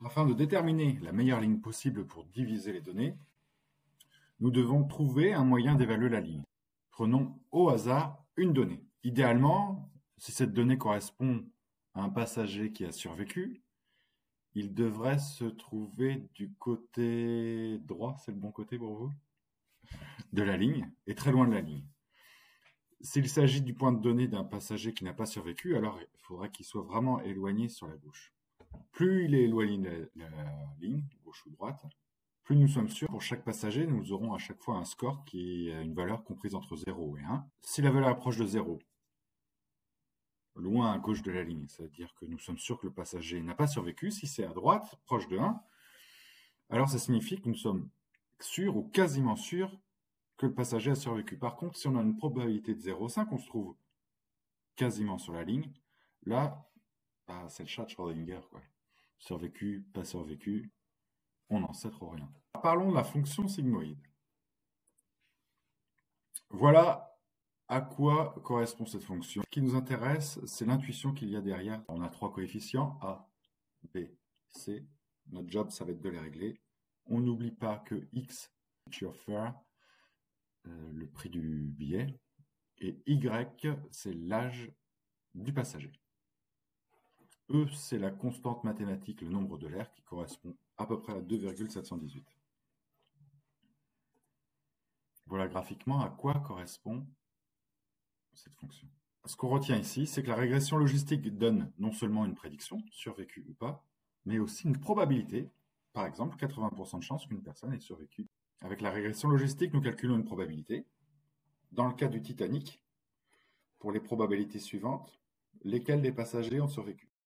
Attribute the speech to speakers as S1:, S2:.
S1: Afin de déterminer la meilleure ligne possible pour diviser les données, nous devons trouver un moyen d'évaluer la ligne. Prenons au hasard une donnée. Idéalement, si cette donnée correspond à un passager qui a survécu, il devrait se trouver du côté droit, c'est le bon côté pour vous, de la ligne, et très loin de la ligne. S'il s'agit du point de données d'un passager qui n'a pas survécu, alors il faudra qu'il soit vraiment éloigné sur la gauche. Plus il est éloigné de la ligne, gauche ou droite, plus nous sommes sûrs, pour chaque passager, nous aurons à chaque fois un score qui a une valeur comprise entre 0 et 1. Si la valeur approche de 0, loin à gauche de la ligne, c'est-à-dire que nous sommes sûrs que le passager n'a pas survécu. Si c'est à droite, proche de 1, alors ça signifie que nous sommes sûrs ou quasiment sûrs que le passager a survécu. Par contre, si on a une probabilité de 0,5, on se trouve quasiment sur la ligne. Là, c'est le chat de Schrödinger, quoi. Survécu, pas survécu, on n'en sait trop rien. Parlons de la fonction sigmoïde. Voilà à quoi correspond cette fonction. Ce qui nous intéresse, c'est l'intuition qu'il y a derrière. On a 3 coefficients, A, B, C. Notre job, ça va être de les régler. On n'oublie pas que X, your fare, le prix du billet, et Y, c'est l'âge du passager. E, c'est la constante mathématique, le nombre de l'air, qui correspond à peu près à 2,718. Voilà graphiquement à quoi correspond cette fonction. Ce qu'on retient ici, c'est que la régression logistique donne non seulement une prédiction, survécu ou pas, mais aussi une probabilité, par exemple 80% de chance qu'une personne ait survécu. Avec la régression logistique, nous calculons une probabilité. Dans le cas du Titanic, pour les probabilités suivantes, lesquelles des passagers ont survécu.